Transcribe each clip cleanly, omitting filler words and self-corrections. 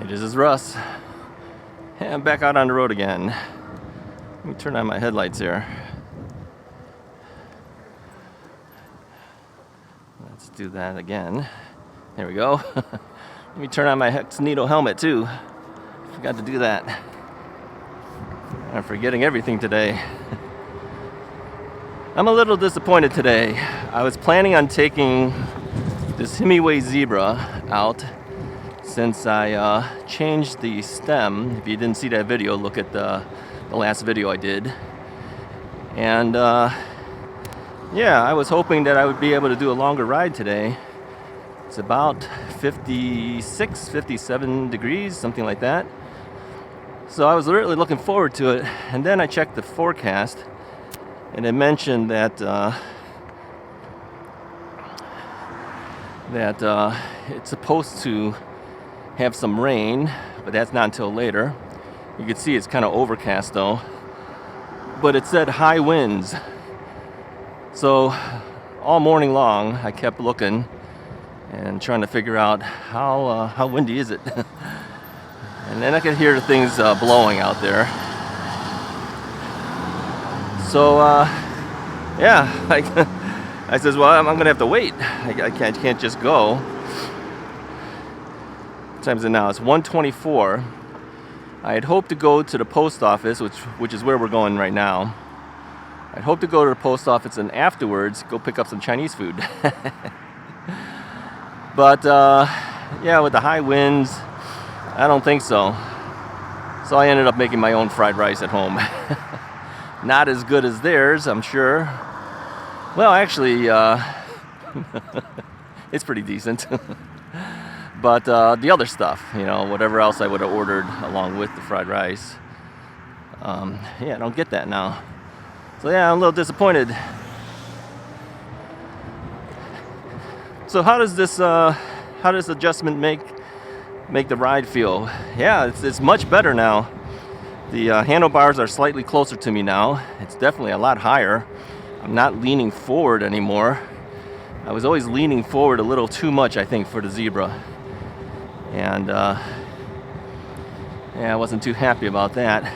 This is Russ. Hey, I'm back out on the road again. Let me turn on my headlights here. Let's do that again. There we go. Let me turn on my Hex Needle helmet too. Forgot to do that. I'm forgetting everything today. I'm a little disappointed today. I was planning on taking this Himiway zebra out since I changed the stem. If you didn't see that video, look at the last video I did. And yeah, I was hoping that I would be able to do a longer ride today. It's about 56, 57 degrees, something like that. So I was really looking forward to it. And then I checked the forecast, and it mentioned that it's supposed to have some rain, but that's not until later. You can see it's kind of overcast though. But it said high winds. So all morning long I kept looking and trying to figure out how windy is it. And then I could hear the things blowing out there. So yeah, I says, well, I'm gonna have to wait. I can't just go. What time is it now? It's 1:24. I had hoped to go to the post office, which is where we're going right now. I'd hoped to go to the post office and afterwards go pick up some Chinese food. But yeah, with the high winds, I don't think so. So I ended up making my own fried rice at home. Not as good as theirs, I'm sure. Well, actually, it's pretty decent. But the other stuff, whatever else I would have ordered along with the fried rice, yeah, I don't get that now. So yeah, I'm a little disappointed. So how does this adjustment make the ride feel? Yeah, it's much better now. The handlebars are slightly closer to me now. It's definitely a lot higher. I'm not leaning forward anymore. I was always leaning forward a little too much, I think, for the zebra. And yeah, I wasn't too happy about that.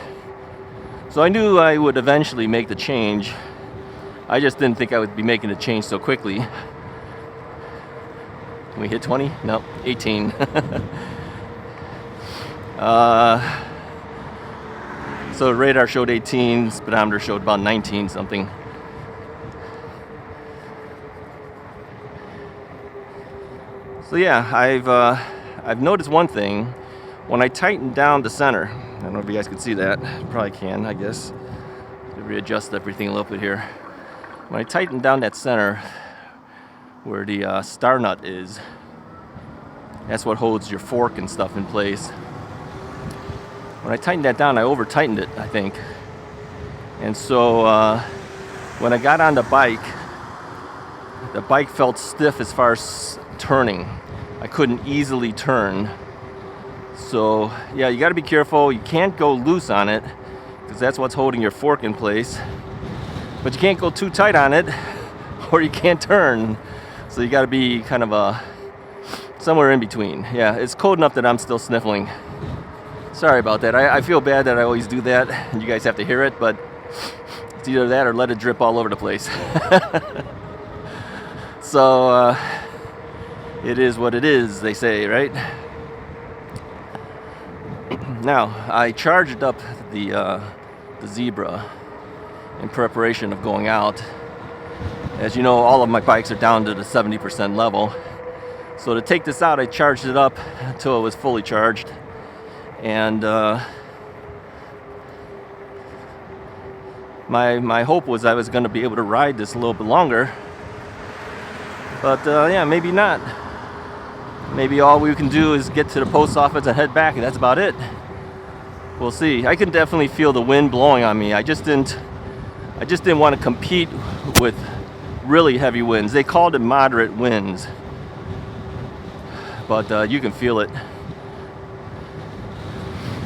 So I knew I would eventually make the change. I just didn't think I would be making the change so quickly. Can we hit 20? No, 18. So the radar showed 18, speedometer showed about 19 something. So yeah, I've noticed one thing. When I tighten down the center, I don't know if you guys can see that. Probably can, I guess. Readjust everything a little bit here. When I tighten down that center, where the star nut is, that's what holds your fork and stuff in place. When I tightened that down, I over-tightened it, I think. And so when I got on the bike felt stiff as far as turning. I couldn't easily turn. So yeah, you got to be careful. You can't go loose on it because that's what's holding your fork in place. But you can't go too tight on it or you can't turn. So you got to be kind of somewhere in between. Yeah, it's cold enough that I'm still sniffling. Sorry about that. I feel bad that I always do that and you guys have to hear it, but it's either that or let it drip all over the place. So it is what it is, they say, right? Now, I charged up the zebra in preparation of going out. As you know, all of my bikes are down to the 70% level. So to take this out, I charged it up until it was fully charged. And my hope was I was going to be able to ride this a little bit longer. But yeah, maybe not. Maybe all we can do is get to the post office and head back, and that's about it. We'll see. I can definitely feel the wind blowing on me. I just didn't want to compete with really heavy winds. They called it moderate winds, but you can feel it.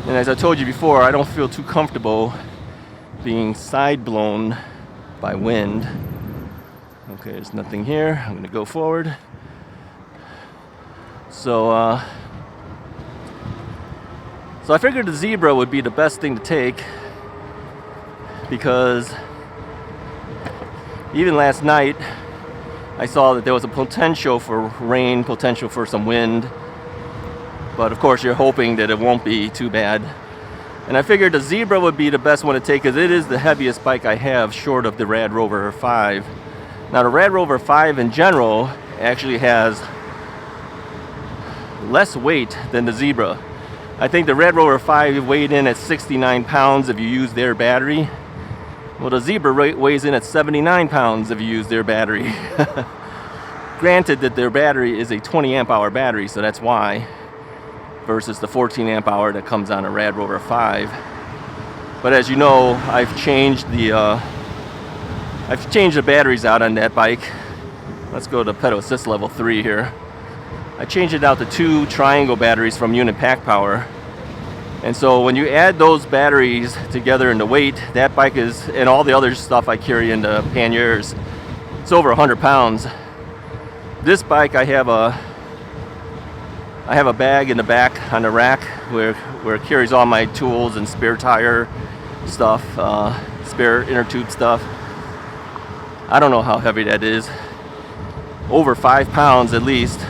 And as I told you before, I don't feel too comfortable being side blown by wind. Okay, there's nothing here. I'm going to go forward. So So I figured the Zebra would be the best thing to take, because even last night I saw that there was a potential for rain, potential for some wind, but of course you're hoping that it won't be too bad. And I figured the Zebra would be the best one to take because it is the heaviest bike I have short of the Rad Rover 5. Now the Rad Rover 5 in general actually has less weight than the Zebra. I think the Rad Rover 5 weighed in at 69 pounds if you use their battery. Well, the Zebra weighs in at 79 pounds if you use their battery. Granted that their battery is a 20 amp hour battery, so that's why, versus the 14 amp hour that comes on a Rad Rover 5. But as you know, I've changed the batteries out on that bike. Let's go to pedal assist level 3 here. I changed it out to 2 triangle batteries from Unit Pack Power. And so when you add those batteries together in the weight, that bike is, and all the other stuff I carry in the panniers, it's over 100 pounds. This bike, I have a bag in the back on the rack where it carries all my tools and spare tire stuff, spare inner tube stuff. I don't know how heavy that is. Over 5 pounds at least.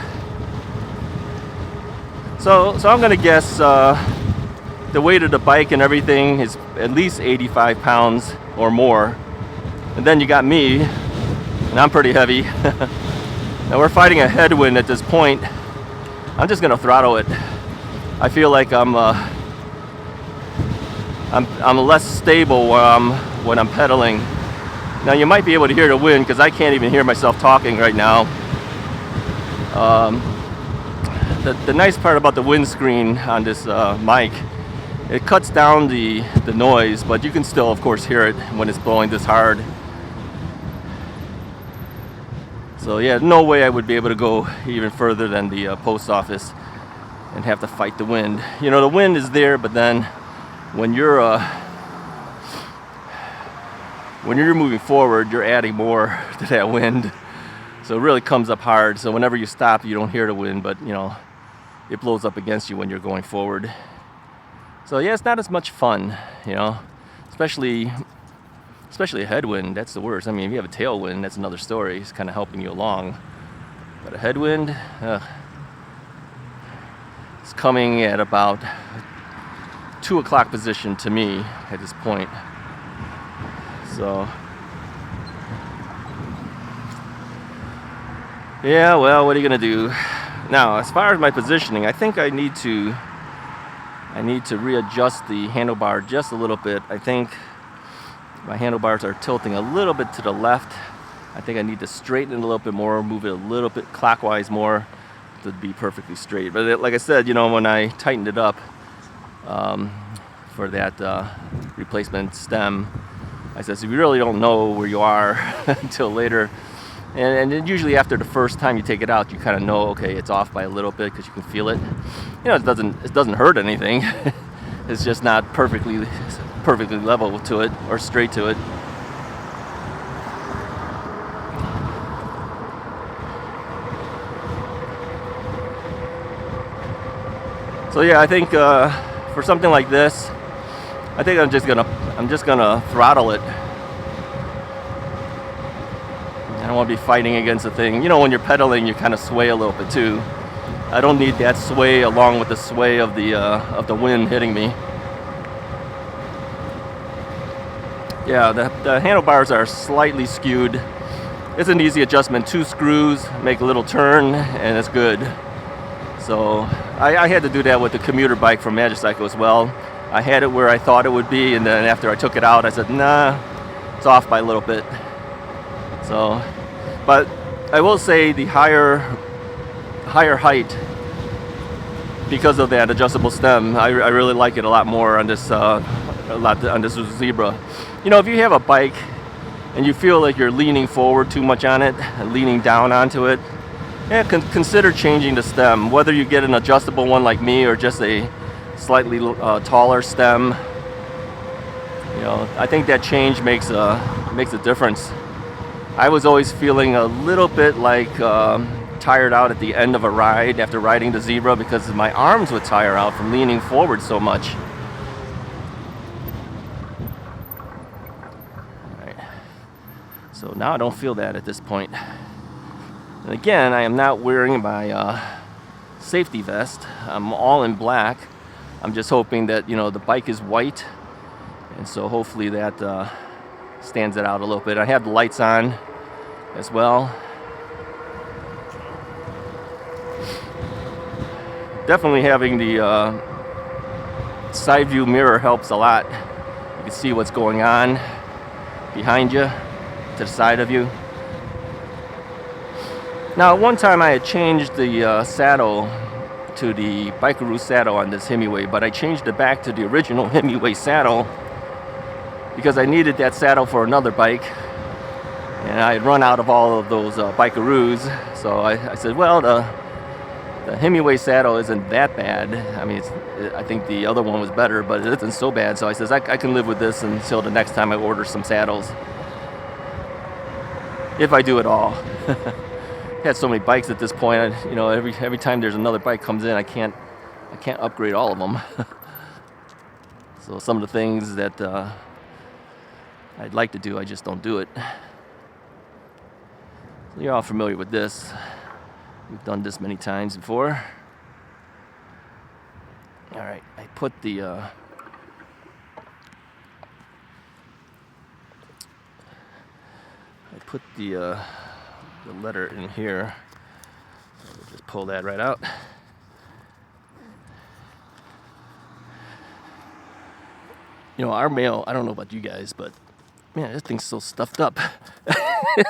So I'm gonna guess the weight of the bike and everything is at least 85 pounds or more. And then you got me, and I'm pretty heavy. Now we're fighting a headwind at this point. I'm just gonna throttle it. I feel like I'm less stable when I'm pedaling. Now you might be able to hear the wind because I can't even hear myself talking right now. The nice part about the windscreen on this mic, it cuts down the noise, but you can still, of course, hear it when it's blowing this hard. So yeah, no way I would be able to go even further than the post office and have to fight the wind. You know, the wind is there, but then when you're moving forward, you're adding more to that wind. So it really comes up hard. So whenever you stop, you don't hear the wind, but you know, it blows up against you when you're going forward. So yeah, it's not as much fun, you know, especially a headwind. That's the worst. I mean, if you have a tailwind, that's another story. It's kind of helping you along. But a headwind, it's coming at about 2 o'clock position to me at this point. So yeah, well, what are you gonna do? Now, as far as my positioning, I think I need to readjust the handlebar just a little bit. I think my handlebars are tilting a little bit to the left. I think I need to straighten it a little bit more, move it a little bit clockwise more to be perfectly straight. But like I said, you know, when I tightened it up for that replacement stem, I said, so you really don't know where you are until later. And then usually after the first time you take it out, you kind of know, okay, it's off by a little bit because you can feel it. You know, it doesn't hurt anything. It's just not perfectly level to it or straight to it. So yeah, I think for something like this, I think I'm just gonna throttle it. I don't want to be fighting against the thing. You know, when you're pedaling, you kind of sway a little bit too. I don't need that sway along with the sway of the wind hitting me. Yeah, the handlebars are slightly skewed. It's an easy adjustment. 2 screws, make a little turn, and it's good. So I had to do that with the commuter bike from Magicycle as well. I had it where I thought it would be, and then after I took it out, I said, nah, it's off by a little bit. So, but I will say the higher height, because of that adjustable stem, I really like it a lot more on this on this Zebra. You know, if you have a bike and you feel like you're leaning forward too much on it, leaning down onto it, yeah, consider changing the stem. Whether you get an adjustable one like me or just a slightly taller stem, you know, I think that change makes a difference. I was always feeling a little bit like tired out at the end of a ride after riding the zebra because my arms would tire out from leaning forward so much. All right. So now I don't feel that at this point. And again, I am not wearing my safety vest. I'm all in black. I'm just hoping that, you know, the bike is white, and so hopefully that stands it out a little bit. I have the lights on as well. Definitely having the side view mirror helps a lot. You can see what's going on behind you, to the side of you. Now, at one time I had changed the saddle to the Bikeroo saddle on this Himiway, but I changed it back to the original Himiway saddle because I needed that saddle for another bike, and I had run out of all of those Bikeroos. So I said, well, the Himiway saddle isn't that bad. I mean, I think the other one was better, but it isn't so bad. So I says, I can live with this until the next time I order some saddles, if I do it all. Had so many bikes at this point. You know, every time there's another bike comes in, I can't upgrade all of them. So some of the things that I'd like to do, I just don't do it. So you're all familiar with this. We've done this many times before. All right, I put the the letter in here. We'll just pull that right out. You know, our mail, I don't know about you guys, but man, this thing's so stuffed up.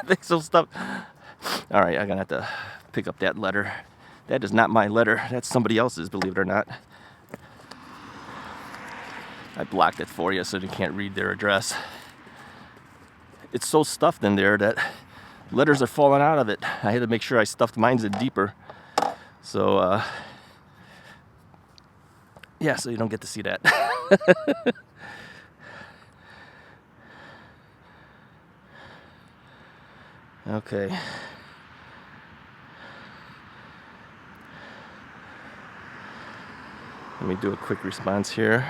It's so stuffed. All right, I'm gonna have to pick up that letter. That is not my letter. That's somebody else's, believe it or not. I blocked it for you so you can't read their address. It's so stuffed in there that letters are falling out of it. I had to make sure I stuffed mine in deeper. So, yeah, so you don't get to see that. Okay. Let me do a quick response here.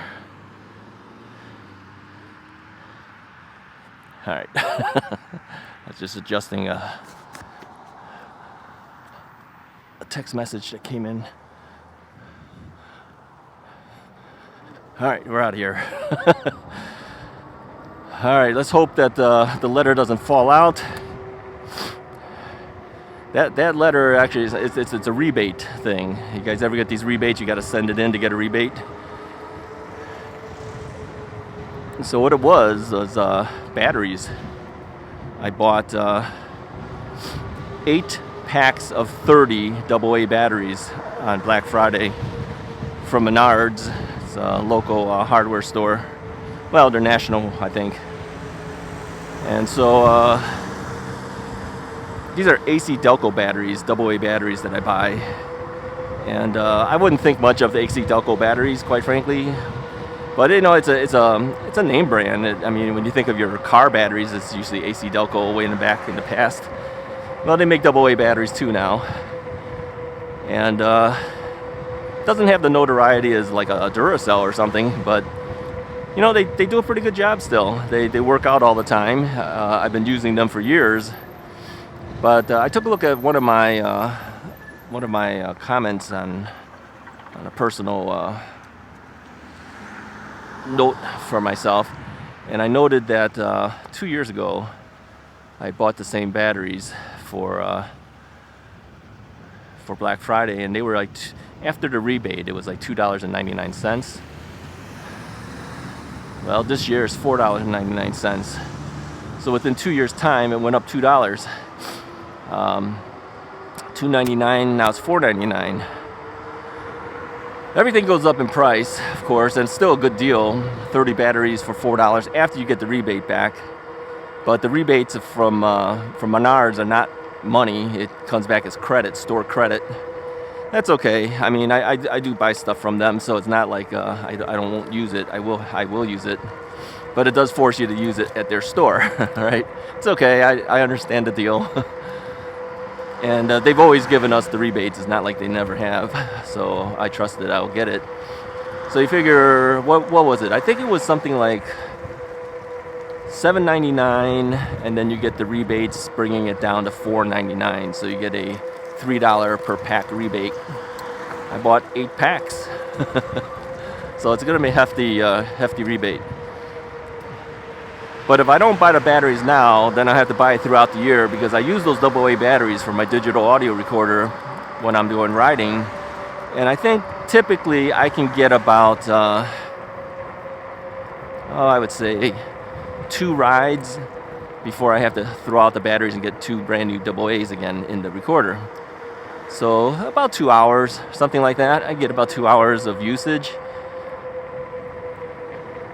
All right. I was just adjusting a text message that came in. All right, we're out of here. All right, let's hope that the letter doesn't fall out. That letter actually it's a rebate thing. You guys ever get these rebates? You got to send it in to get a rebate. So what it was batteries. I bought 8 packs of 30 AA batteries on Black Friday from Menards. It's a local hardware store. Well, they're national, I think. And so these are AC Delco batteries, AA batteries that I buy. And I wouldn't think much of the AC Delco batteries, quite frankly. But you know, it's a name brand. I mean, when you think of your car batteries, it's usually AC Delco way in the back in the past. Well, they make AA batteries too now, and doesn't have the notoriety as like a Duracell or something. But you know, they do a pretty good job still. They work out all the time. I've been using them for years. But I took a look at one of my comments on a personal note for myself, and I noted that 2 years ago I bought the same batteries for Black Friday, and they were like after the rebate it was like $2.99. Well, this year is $4.99. So within 2 years' time it went up $2. $2.99, now it's $4.99. Everything goes up in price, of course, and it's still a good deal. 30 batteries for $4 after you get the rebate back. But the rebates from Menards are not money. It comes back as credit, store credit. That's okay. I mean, I do buy stuff from them, so it's not like I won't use it. I will use it. But it does force you to use it at their store, right? It's okay. I understand the deal. And they've always given us the rebates. It's not like they never have. So I trust that I'll get it. So you figure, what was it? I think it was something like $7.99, and then you get the rebates, bringing it down to $4.99. So you get a $3 per pack rebate. I bought 8 packs. So it's going to be a hefty rebate. But if I don't buy the batteries now, then I have to buy it throughout the year, because I use those AA batteries for my digital audio recorder when I'm doing riding. And I think typically I can get about, I would say 2 rides before I have to throw out the batteries and get 2 brand new AA's again in the recorder. So about 2 hours, something like that. I get about 2 hours of usage.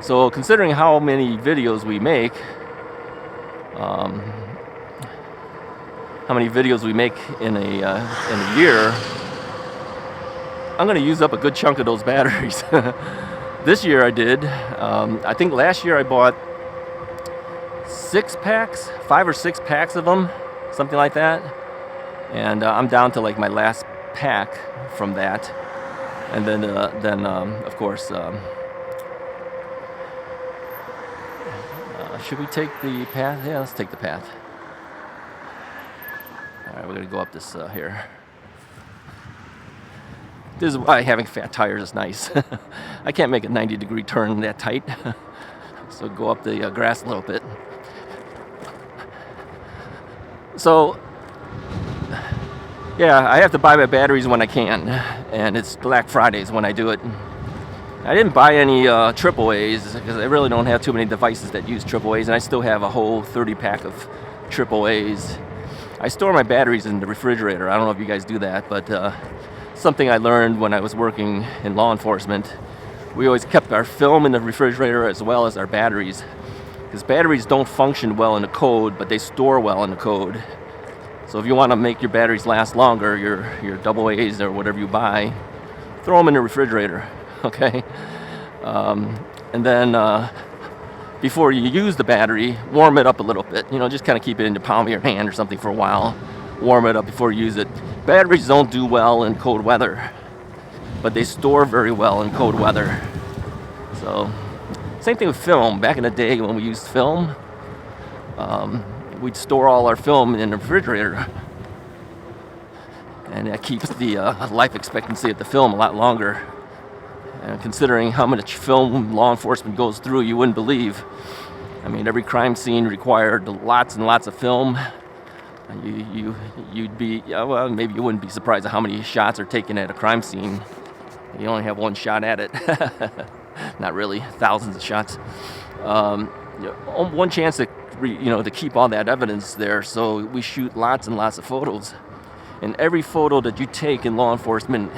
So considering how many videos we make, in a year, I'm going to use up a good chunk of those batteries. This year I did. I think last year I bought 5 or 6 packs of them, something like that. And I'm down to like my last pack from that. And then of course, should we take the path? Yeah, let's take the path. All right, we're going to go up this here. This is why having fat tires is nice. I can't make a 90-degree turn that tight. So go up the grass a little bit. So, yeah, I have to buy my batteries when I can. And it's Black Fridays when I do it. I didn't buy any AAAs because I really don't have too many devices that use AAAs, and I still have a whole 30-pack of AAAs. I store my batteries in the refrigerator. I don't know if you guys do that, but something I learned when I was working in law enforcement. We always kept our film in the refrigerator as well as our batteries, because batteries don't function well in the code, but they store well in the code. So if you want to make your batteries last longer, your AA's or whatever you buy, throw them in the refrigerator. Okay, and then before you use the battery, warm it up a little bit. Just kind of keep it in the palm of your hand or something for a while. Warm it up before you use it. Batteries don't do well in cold weather, but they store very well in cold weather. So, same thing with film. Back in the day when we used film, we'd store all our film in the refrigerator. And that keeps the life expectancy of the film a lot longer. And considering how much film law enforcement goes through, you wouldn't believe. I mean, every crime scene required lots and lots of film. You'd be, well, maybe you wouldn't be surprised at how many shots are taken at a crime scene. You only have one shot at it. Not really, thousands of shots. One chance to keep all that evidence there. So we shoot lots and lots of photos. And every photo that you take in law enforcement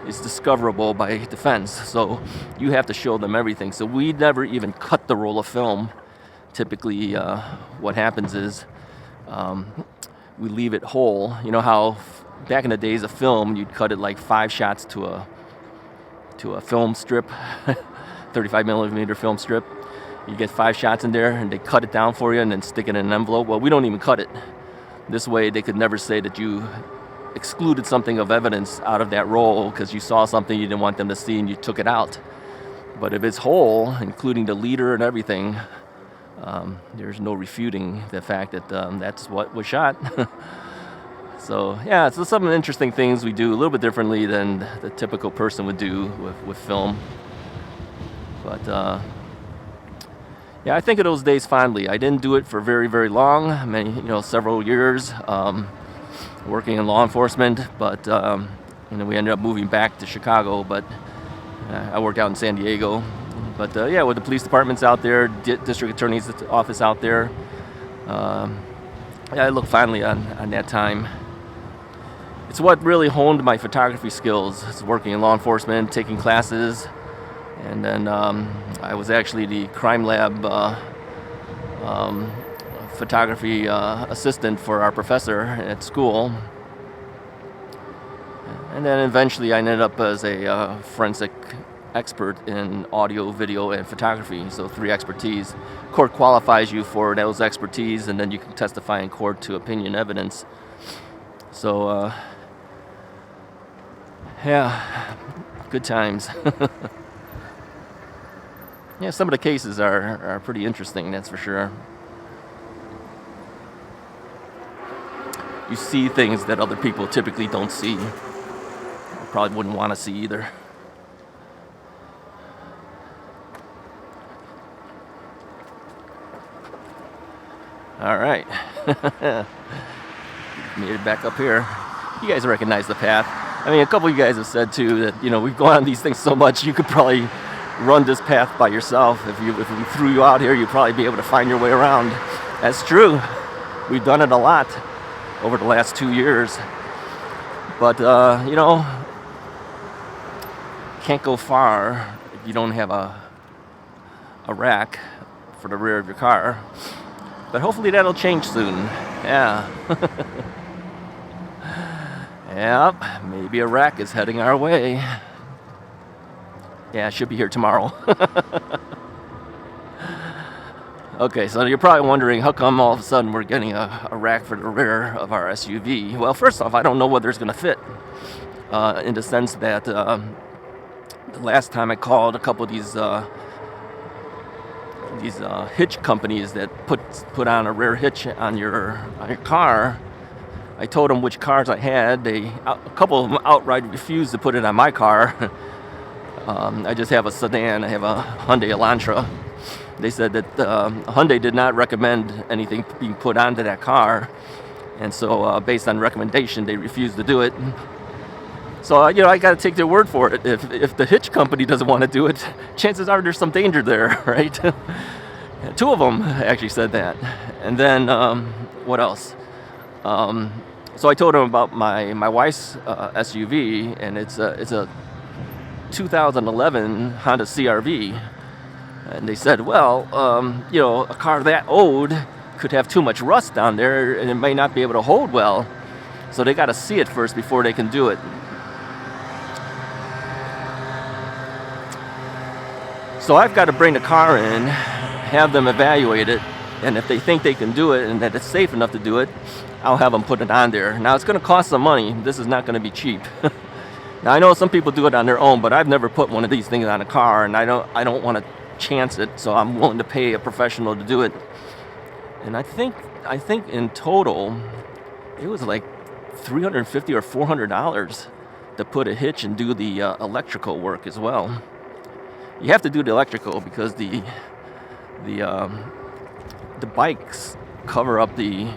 is discoverable by defense, so you have to show them everything. So we never even cut the roll of film. Typically, what happens is we leave it whole. You know how back in the days of film, you'd cut it like 5 shots to a film strip, 35 millimeter film strip. You get 5 shots in there, and they cut it down for you and then stick it in an envelope. Well, we don't even cut it. This way, they could never say that you excluded something of evidence out of that roll because you saw something you didn't want them to see and you took it out. But if it's whole, including the leader and everything, there's no refuting the fact that that's what was shot. So yeah, so some interesting things we do a little bit differently than the typical person would do with film. But yeah, I think of those days fondly. I didn't do it for very, very long, several years. Working in law enforcement, but we ended up moving back to Chicago, but I worked out in San Diego. But yeah, with the police departments out there, district attorney's office out there, I look fondly on that time. It's what really honed my photography skills. It's working in law enforcement, taking classes, and then I was actually the crime lab photography assistant for our professor at school. And then eventually I ended up as a forensic expert in audio, video, and photography. So 3 expertise. Court qualifies you for those expertise, and then you can testify in court to opinion evidence. So, yeah, good times. Yeah, some of the cases are pretty interesting, that's for sure. You see things that other people typically don't see. Probably wouldn't want to see either. All right. Made it back up here. You guys recognize the path. I mean, a couple of you guys have said too that, you know, we've gone on these things so much you could probably run this path by yourself. If we threw you out here, you'd probably be able to find your way around. That's true. We've done it a lot over the last 2 years. But, you know, can't go far if you don't have a rack for the rear of your car. But hopefully that'll change soon. Yeah. Yep, maybe a rack is heading our way. Yeah, it should be here tomorrow. Okay, so you're probably wondering how come all of a sudden we're getting a rack for the rear of our SUV. Well, first off, I don't know whether it's going to fit. In the sense that the last time I called a couple of these hitch companies that put on a rear hitch on your car, I told them which cars I had. A couple of them outright refused to put it on my car. I just have a sedan. I have a Hyundai Elantra. They said that Hyundai did not recommend anything being put onto that car, and so based on recommendation, they refused to do it. So you know, I got to take their word for it. If the hitch company doesn't want to do it, chances are there's some danger there, right? Two of them actually said that. And then what else? So I told them about my wife's SUV, and it's a 2011 Honda CR-V. And they said, well, you know, a car that old could have too much rust down there, and it may not be able to hold well. So they got to see it first before they can do it. So I've got to bring the car in, have them evaluate it, and if they think they can do it and that it's safe enough to do it, I'll have them put it on there. Now, it's going to cost some money. This is not going to be cheap. Now, I know some people do it on their own, but I've never put one of these things on a car, and I don't want to chance it, so I'm willing to pay a professional to do it. And I think in total, it was like $350 or $400 to put a hitch and do the electrical work as well. You have to do the electrical because the bikes cover up the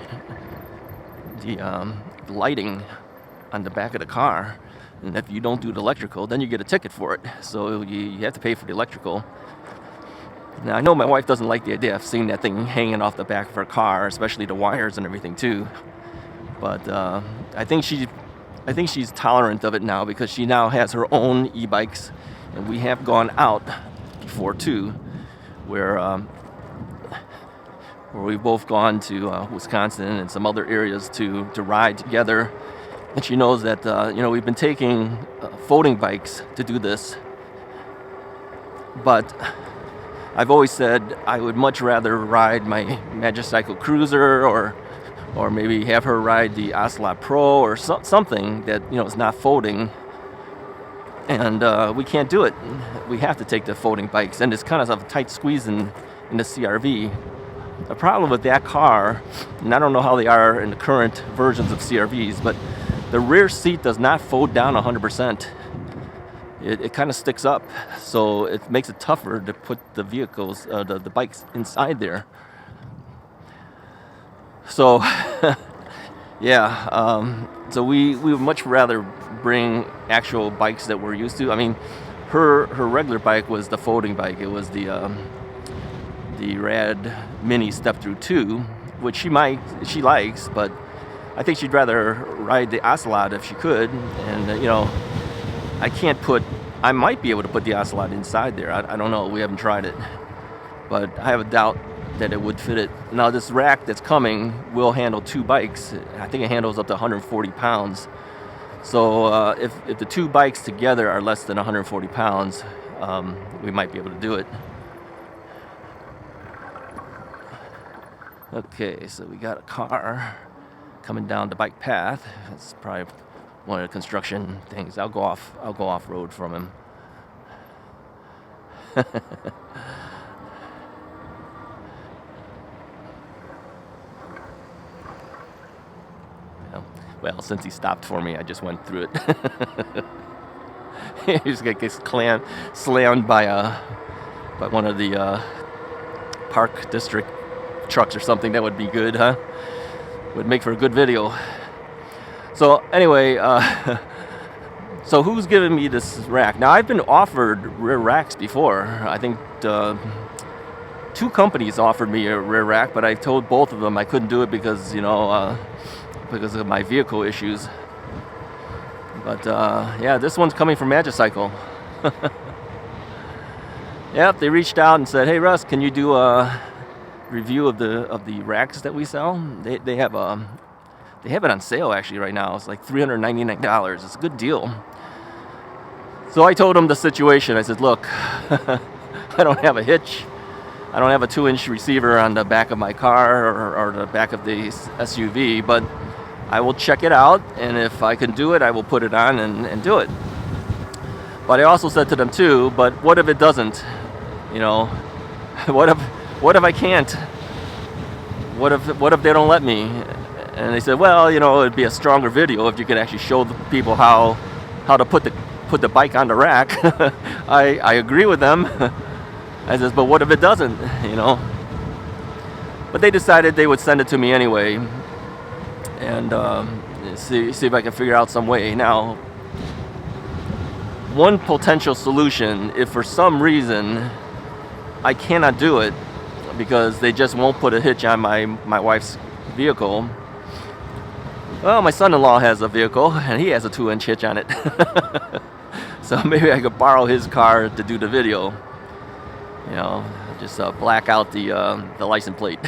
lighting on the back of the car, and if you don't do the electrical, then you get a ticket for it. So you have to pay for the electrical. Now I know my wife doesn't like the idea of seeing that thing hanging off the back of her car, especially the wires and everything too. But I think she's tolerant of it now because she now has her own e-bikes, and we have gone out before too, where we've both gone to Wisconsin and some other areas to ride together. And she knows that you know, we've been taking folding bikes to do this, but I've always said I would much rather ride my Magicycle Cruiser or maybe have her ride the Ocelot Pro or something that, you know, is not folding. And we can't do it. We have to take the folding bikes, and it's kind of a tight squeeze in the CR-V. The problem with that car, and I don't know how they are in the current versions of CR-Vs, but the rear seat does not fold down 100%. It kind of sticks up, so it makes it tougher to put the vehicles, the bikes inside there. So, yeah, so we would much rather bring actual bikes that we're used to. I mean, her regular bike was the folding bike. It was the Rad Mini Step Through 2, which she likes, but I think she'd rather ride the Ocelot if she could. And you know, I might be able to put the Ocelot inside there. I don't know. We haven't tried it, but I have a doubt that it would fit it. Now, this rack that's coming will handle two bikes. I think it handles up to 140 pounds. So if the two bikes together are less than 140 pounds, we might be able to do it. Okay, so we got a car coming down the bike path. It's probably one of the construction things. I'll go off road from him. Well, since he stopped for me, I just went through it. He's gonna get slammed by one of the park district trucks or something. That would be good, huh? Would make for a good video. So anyway, so who's giving me this rack? Now, I've been offered rear racks before. I think 2 companies offered me a rear rack, but I told both of them I couldn't do it because, because of my vehicle issues. But yeah, this one's coming from Magicycle. Yep, they reached out and said, "Hey Russ, can you do a review of the racks that we sell?" They have it on sale actually right now. It's like $399. It's a good deal. So I told them the situation. I said, "Look, I don't have a hitch. I don't have a 2-inch receiver on the back of my car or the back of the SUV, but I will check it out, and if I can do it, I will put it on and do it." But I also said to them too, "But what if it doesn't? What if I can't? What if they don't let me?" And they said, "Well, it'd be a stronger video if you could actually show the people how to put the bike on the rack." I agree with them. I said, "But what if it doesn't? But they decided they would send it to me anyway, and see if I can figure out some way. Now, one potential solution, if for some reason I cannot do it because they just won't put a hitch on my wife's vehicle. Well, my son-in-law has a vehicle and he has a 2-inch hitch on it. So maybe I could borrow his car to do the video. Just black out the license plate.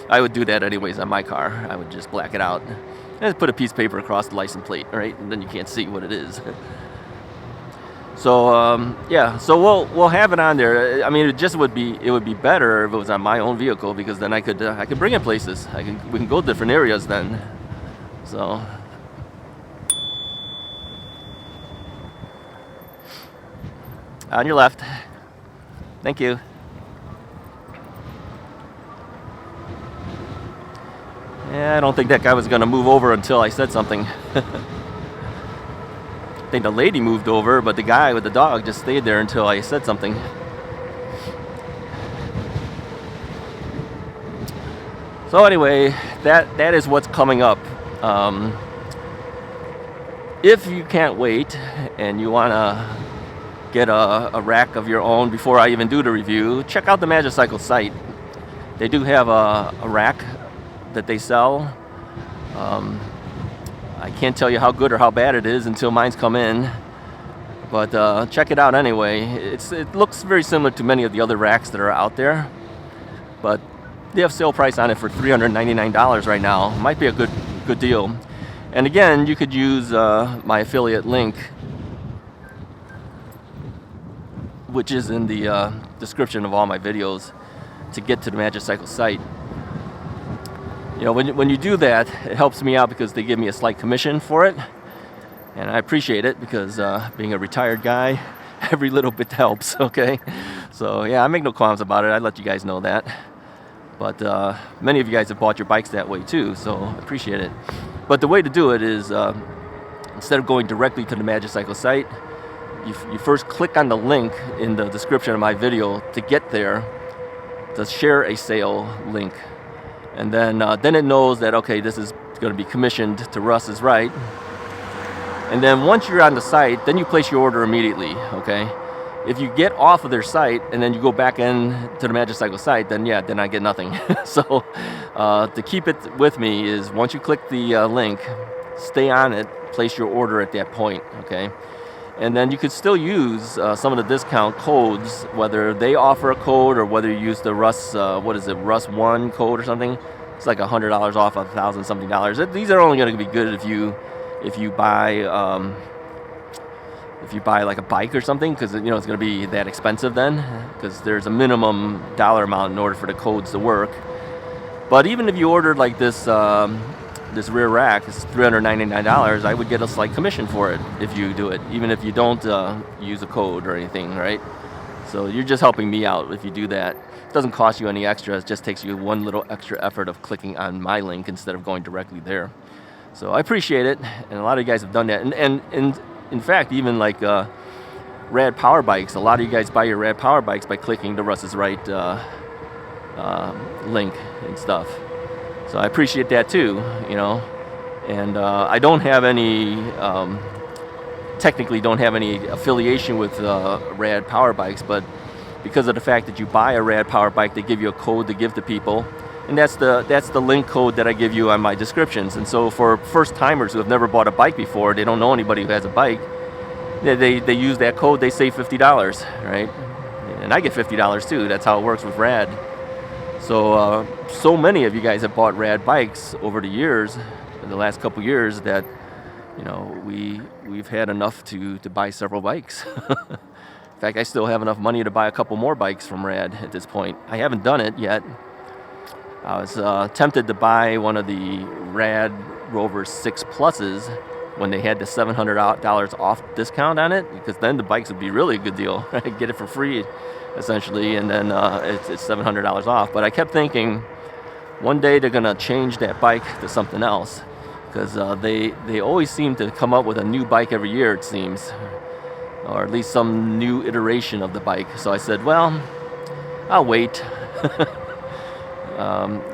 I would do that anyways on my car. I would just black it out and just put a piece of paper across the license plate, right? And then you can't see what it is. So yeah, so we'll have it on there. I mean, it would be better if it was on my own vehicle, because then I could bring it places. We can go different areas then. So on your left. Thank you. Yeah, I don't think that guy was gonna move over until I said something. I think the lady moved over, but the guy with the dog just stayed there until I said something. So anyway, that is what's coming up. If you can't wait and you wanna get a rack of your own before I even do the review, check out the Magicycle site. They do have a rack that they sell. I can't tell you how good or how bad it is until mine's come in, but check it out anyway. It looks very similar to many of the other racks that are out there, but they have sale price on it for $399 right now. Might be a good deal. And again, you could use my affiliate link, which is in the description of all my videos, to get to the Magicycle site. When you do that, it helps me out because they give me a slight commission for it, and I appreciate it because being a retired guy, every little bit helps. Okay, so yeah, I make no qualms about it. I let you guys know that. But many of you guys have bought your bikes that way too, so I appreciate it. But the way to do it is instead of going directly to the Magicycle site, you first click on the link in the description of my video to get there, to share a sale link. And then it knows that, okay, this is going to be commissioned to Russ is right. And then once you're on the site, then you place your order immediately, okay? If you get off of their site and then you go back in to the Magicycle site, then yeah, then I get nothing. So to keep it with me is once you click the link, stay on it, place your order at that point, okay? And then you could still use some of the discount codes, whether they offer a code or whether you use the Russ, Russ 1 code or something. It's like $100 off $1,000 something. These are only going to be good if you buy like a bike or something, because it's going to be that expensive then, because there's a minimum dollar amount in order for the codes to work. But even if you ordered like this this rear rack is $399, I would get a slight commission for it if you do it, even if you don't use a code or anything, right? So you're just helping me out if you do that. It doesn't cost you any extra. It just takes you one little extra effort of clicking on my link instead of going directly there. So I appreciate it, and a lot of you guys have done that. And in fact, even like Rad Power Bikes, a lot of you guys buy your Rad Power Bikes by clicking the Russ is Right link and stuff. So I appreciate that too, you know. And I don't have any, technically don't have any affiliation with Rad Power Bikes, but because of the fact that you buy a Rad Power Bike, they give you a code to give to people. And that's the link code that I give you on my descriptions. And so for first timers who have never bought a bike before, they don't know anybody who has a bike, they use that code, they save $50, right? And I get $50 too. That's how it works with Rad. So so many of you guys have bought Rad bikes over the years, in the last couple years, that you know we've had enough to buy several bikes. In fact, I still have enough money to buy a couple more bikes from Rad at this point. I haven't done it yet. I was tempted to buy one of the Rad Rover 6 Pluses when they had the $700 off discount on it, because then the bikes would be really a good deal. I could get it for free, essentially, and then it's $700 off. But I kept thinking, one day they're gonna change that bike to something else, because they always seem to come up with a new bike every year, it seems, or at least some new iteration of the bike. So I said, well, I'll wait.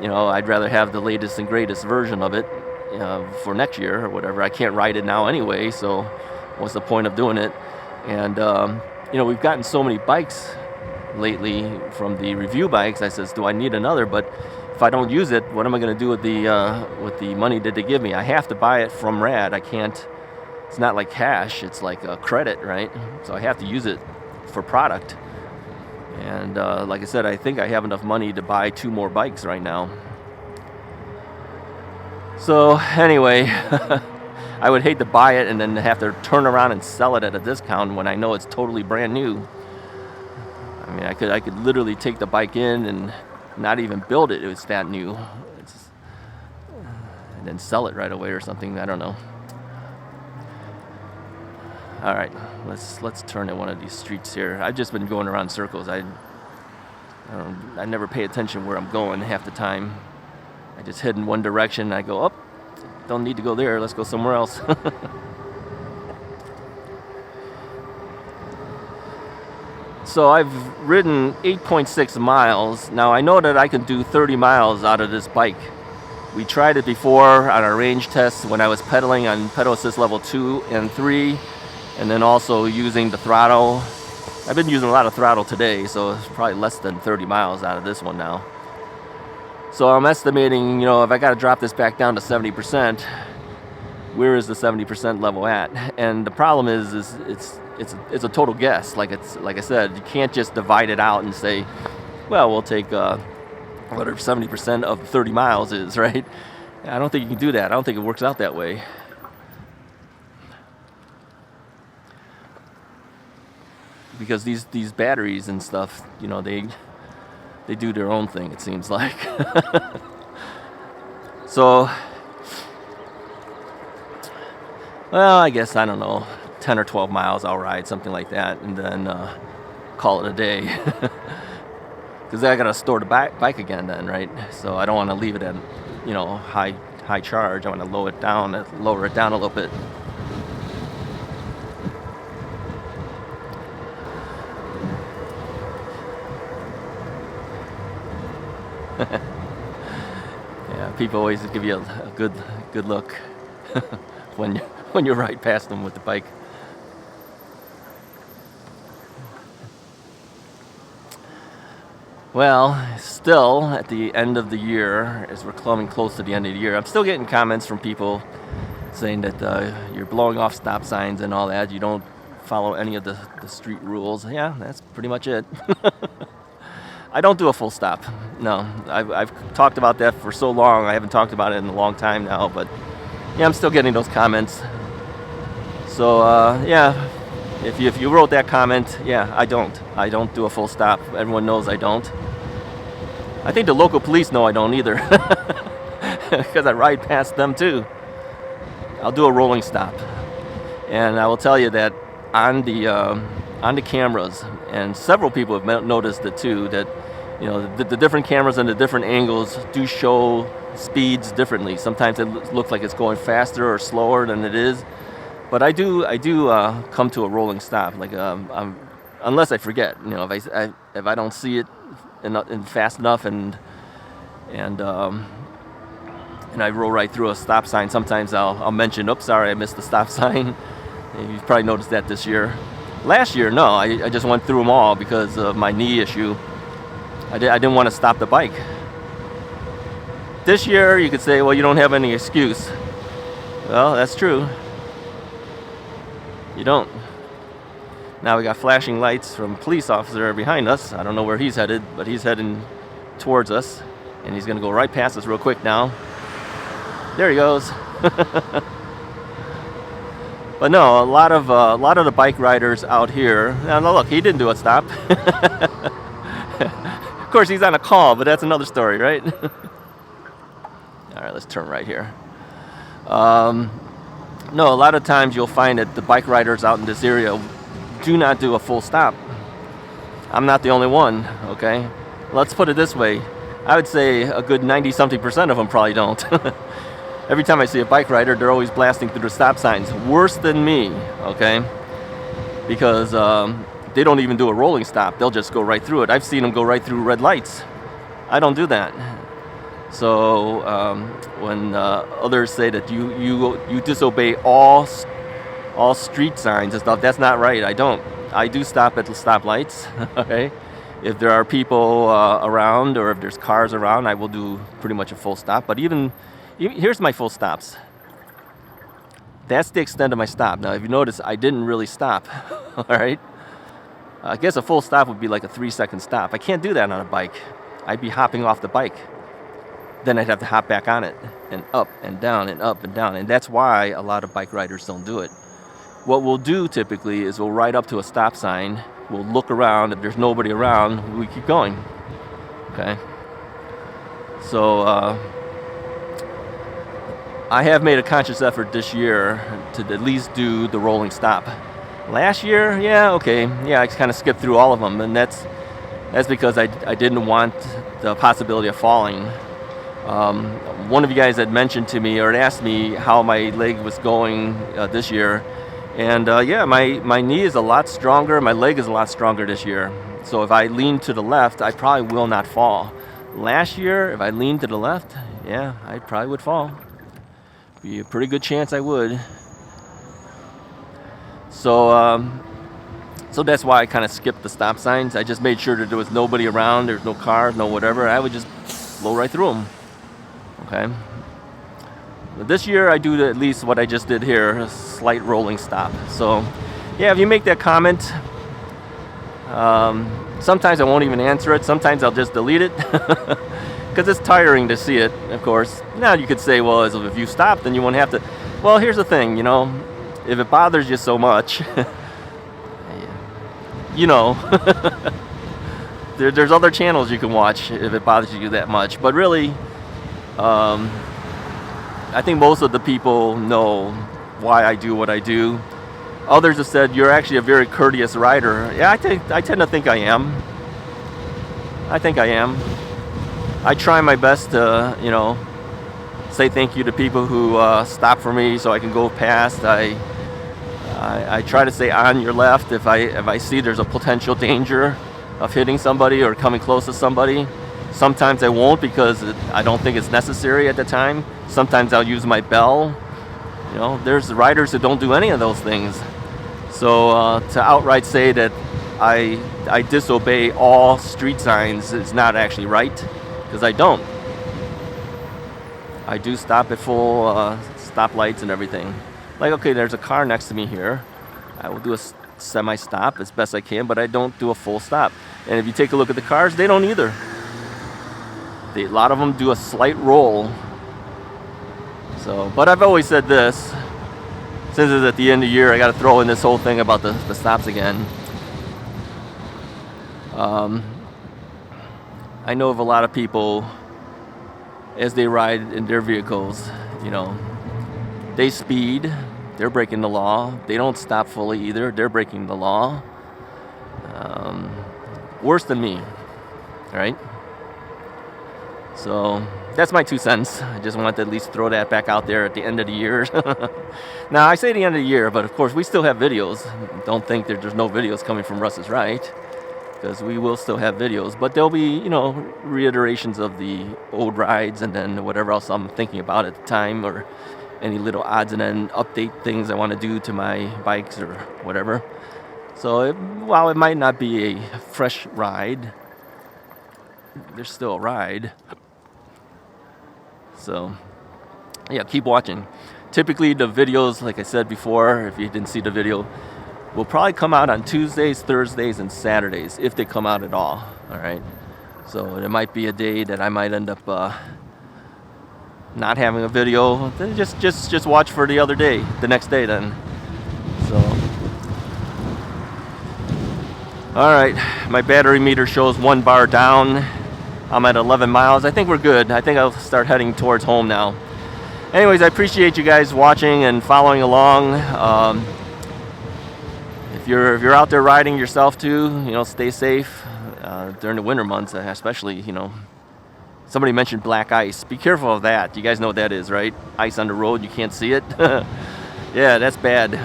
You know, I'd rather have the latest and greatest version of it for next year or whatever. I can't ride it now anyway, so what's the point of doing it? And you know, we've gotten so many bikes lately from the review bikes. I says, do I need another? But if I don't use it, what am I going to do with the money that they give me? I have to buy it from Rad. I can't. It's not like cash. It's like a credit, right? So I have to use it for product. And like I said, I think I have enough money to buy 2 more bikes right now. So anyway, I would hate to buy it and then have to turn around and sell it at a discount when I know it's totally brand new. I mean, I could literally take the bike in and not even build it. It's that new. And then sell it right away or something. I don't know. All right, let's turn at one of these streets here. I've just been going around circles. I never pay attention where I'm going half the time. I just head in one direction and I go, oh, don't need to go there. Let's go somewhere else. So I've ridden 8.6 miles. Now I know that I can do 30 miles out of this bike. We tried it before on our range tests when I was pedaling on pedal assist level 2 and 3. And then also using the throttle. I've been using a lot of throttle today, so it's probably less than 30 miles out of this one now. So I'm estimating, you know, if I got to drop this back down to 70%, where is the 70% level at? And the problem is it's a total guess. Like I said, you can't just divide it out and say, well, we'll take whatever 70% of 30 miles is, right? I don't think you can do that. I don't think it works out that way. Because these batteries and stuff, you know, they do their own thing, it seems like. So, well, I guess, I don't know, 10 or 12 miles I'll ride, something like that, and then call it a day. Because I got to store the bike again then, right? So I don't want to leave it at, you know, high charge. I want to lower it down a little bit. Yeah, people always give you a good look when you ride past them with the bike. Well, still at the end of the year, as we're coming close to the end of the year, I'm still getting comments from people saying that you're blowing off stop signs and all that. You don't follow any of the street rules. Yeah, that's pretty much it. I don't do a full stop. No, I've talked about that for so long. I haven't talked about it in a long time now, but yeah, I'm still getting those comments. So yeah, if you wrote that comment, yeah, I don't do a full stop. Everyone knows I don't. I think the local police know I don't either. because I ride past them too. I'll do a rolling stop. And I will tell you that on the cameras, and several people have noticed it too, that the different cameras and the different angles do show speeds differently. Sometimes it looks like it's going faster or slower than it is. But I do come to a rolling stop, like unless I forget. If I don't see it in fast enough and I roll right through a stop sign, sometimes I'll mention, oops, sorry, I missed the stop sign. You've probably noticed that this year. Last year, no, I just went through them all because of my knee issue. I didn't want to stop the bike. This year, you could say, well, you don't have any excuse. Well, that's true. You don't. Now we got flashing lights from a police officer behind us. I don't know where he's headed, but he's heading towards us, and he's going to go right past us real quick now. There he goes. But no, a lot of the bike riders out here. Now look, he didn't do a stop. Of course, he's on a call, but that's another story, right? All right, let's turn right here. No, a lot of times you'll find that the bike riders out in this area do not do a full stop. I'm not the only one, okay? Let's put it this way. I would say a good 90-something% of them probably don't. Every time I see a bike rider, they're always blasting through the stop signs. Worse than me, okay? Because they don't even do a rolling stop. They'll just go right through it. I've seen them go right through red lights. I don't do that. So when others say that you disobey all street signs and stuff, that's not right. I don't. I do stop at the stoplights, okay? If there are people around or if there's cars around, I will do pretty much a full stop. But here's my full stops. That's the extent of my stop. Now, if you notice, I didn't really stop, all right? I guess a full stop would be like a 3-second stop. I can't do that on a bike. I'd be hopping off the bike. Then I'd have to hop back on it and up and down and up and down. And that's why a lot of bike riders don't do it. What we'll do typically is we'll ride up to a stop sign. We'll look around. If there's nobody around, we keep going. Okay? So I have made a conscious effort this year to at least do the rolling stop. Last year, yeah, okay. Yeah, I kind of skipped through all of them. And that's because I didn't want the possibility of falling. One of you guys had mentioned to me or asked me how my leg was going this year. And yeah, my knee is a lot stronger. My leg is a lot stronger this year. So if I lean to the left, I probably will not fall. Last year, if I leaned to the left, yeah, I probably would fall. Be a pretty good chance I would. So that's why I kind of skipped the stop signs. I just made sure that there was nobody around, there's no cars, no whatever. I would just blow right through them. Okay. But this year I do at least what I just did here, a slight rolling stop. So yeah, if you make that comment, sometimes I won't even answer it. Sometimes I'll just delete it because it's tiring to see it, of course. Now you could say, well, if you stop, then you won't have to. Well, here's the thing, if it bothers you so much, there's other channels you can watch if it bothers you that much. But really, I think most of the people know why I do what I do. Others have said, you're actually a very courteous rider. Yeah, I tend to think I am. I try my best to, say thank you to people who stop for me so I can go past. I try to stay on your left if I see there's a potential danger of hitting somebody or coming close to somebody. Sometimes I won't because I don't think it's necessary at the time. Sometimes I'll use my bell. There's riders who don't do any of those things. So to outright say that I disobey all street signs is not actually right, because I don't. I do stop at full stoplights and everything. Like, okay, there's a car next to me here. I will do a semi-stop as best I can, but I don't do a full stop. And if you take a look at the cars, they don't either. A lot of them do a slight roll. So, but I've always said this, since it's at the end of the year, I got to throw in this whole thing about the stops again. I know of a lot of people as they ride in their vehicles. You know, they speed, they're breaking the law. They don't stop fully either, they're breaking the law. Worse than me, right? So that's my 2 cents. I just wanted to at least throw that back out there at the end of the year. Now, I say the end of the year, but of course we still have videos. Don't think that there's no videos coming from Russ is Right, because we will still have videos. But there'll be, you know, reiterations of the old rides and then whatever else I'm thinking about at the time, or any little odds and then update things I want to do to my bikes or whatever. So while it might not be a fresh ride, there's still a ride. So yeah, keep watching. Typically the videos, like I said before, if you didn't see the video, will probably come out on Tuesdays, Thursdays, and Saturdays, if they come out at all. All right. So there might be a day that I might end up not having a video. Then just watch for the other day, the next day then. So all right, my battery meter shows 1 bar down. I'm at 11 miles. I think we're good. I think I'll start heading towards home now. Anyways, I appreciate you guys watching and following along. If you're out there riding yourself too, you know, stay safe during the winter months, especially. You know, somebody mentioned black ice. Be careful of that. You guys know what that is, right? Ice on the road, you can't see it. Yeah, that's bad.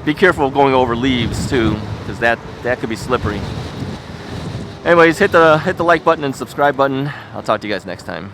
Be careful of going over leaves too, because that could be slippery. Anyways, hit the like button and subscribe button. I'll talk to you guys next time.